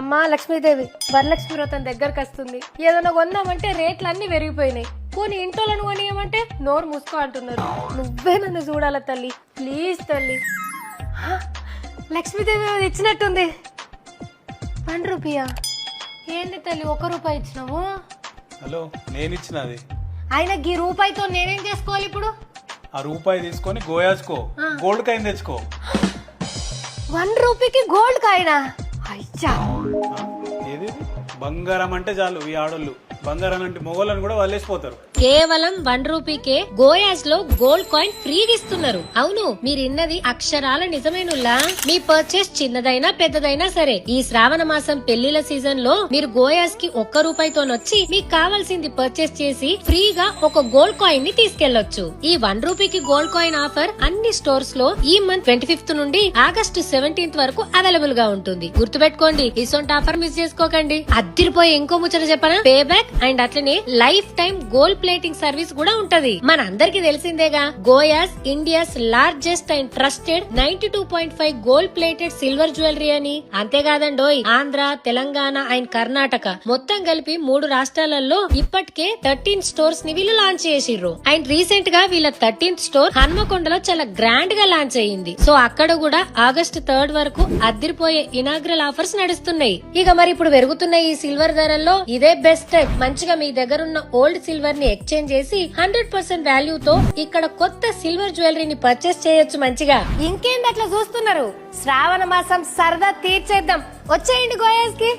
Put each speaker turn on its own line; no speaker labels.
అమ్మా లక్ష్మీదేవి, వరలక్ష్మి వ్రతం దగ్గరకు వస్తుంది. ఏదైనా కొందామంటే రేట్లు అన్ని పెరిగిపోయినాయి. పోనీ ఇంటోలను కొనియమంటే నోరు మూసుకో అంటున్నారు. నువ్వే నన్ను చూడాల తల్లి, ప్లీజ్ తల్లి. హ, లక్ష్మీదేవి ఏమో ఇచ్చినట్టుంది. 1 రూపాయా? ఏంది తల్లి 1 రూపాయి ఇచ్చినావు?
హలో, నేను ఇచ్చినది.
ఆయన గీ రూపాయితో నేనేం చేసుకోవాలి ఇప్పుడు?
ఆ రూపాయి తీసుకొని గోయాసుకో, గోల్డ్ కాయిన్ తెచ్చుకో.
1 రూపాయికి గోల్డ్ కాయినా? అయ్యా,
ఏది బంగారం అంటే చాలు ఈ ఆడోళ్ళు, బంగారం అంటే మొగోళ్ళని కూడా వదిలేసిపోతారు.
కేవలం 1 రూపీకే గోయాస్ లో గోల్డ్ కాయిన్ ఫ్రీగా ఇస్తున్నారు. అవును, మీరిన్నది అక్షరాల నిజమేనుల్లా. మీ పర్చేస్ చిన్నదైనా పెద్దదైనా సరే, ఈ శ్రావణ మాసం పెళ్లిల సీజన్ లో మీరు గోయాస్ కి 1 రూపాయితోనొచ్చి మీకు కావాల్సింది పర్చేస్ చేసి ఫ్రీగా ఒక గోల్డ్ కాయిన్ ని తీసుకెళ్లొచ్చు. ఈ 1 రూపీకి గోల్డ్ కాయిన్ ఆఫర్ అన్ని స్టోర్స్ లో ఈ మంత్ 25th నుండి ఆగస్టు 17th వరకు అవైలబుల్ గా ఉంటుంది. గుర్తుపెట్టుకోండి, ఇసొంటి ఆఫర్ మిస్ చేసుకోకండి. అద్దిరిపోయి ఇంకో ముచ్చట చెప్పనా? పే బ్యాక్ అండ్ అట్లనే life time gold plating service కూడా ఉంటది. మనందరికి తెలిసిందేగా, గోయాస్ India's largest and trusted 92.5 gold plated silver jewellery అని. అంతేకాదండోయ్, ఆంధ్ర, తెలంగాణ అండ్ కర్ణాటక మొత్తం కలిపి 3 రాష్ట్రాలలో ఇప్పటికే 13 స్టోర్స్ ని వీళ్ళు లాంచ్ చేసిర్రు. అండ్ రీసెంట్ గా వీళ్ళ 13th స్టోర్ హన్మకొండలో చాలా గ్రాండ్ గా లాంచ్ అయ్యింది. సో అక్కడ కూడా ఆగస్టు 3rd వరకు అద్దిరిపోయే ఇనాగ్రల్ ఆఫర్స్ నడుస్తున్నాయి. ఇక మరి ఇప్పుడు పెరుగుతున్న ఈ సిల్వర్ ధరల్లో ఇదే బెస్ట్. మంచిగా మీ దగ్గర ఉన్న ఓల్డ్ సిల్వర్ ని ఎక్స్చేంజ్ చేసి 100% వాల్యూతో ఇక్కడ కొత్త సిల్వర్ జ్యువెలరీని పర్చేస్ చేయొచ్చు మంచిగా.
ఇంకేంది అట్లా చూస్తున్నారు? శ్రావణ మాసం సరదా తీర్చేద్దాం, వచ్చేయండి గోయాస్ కి.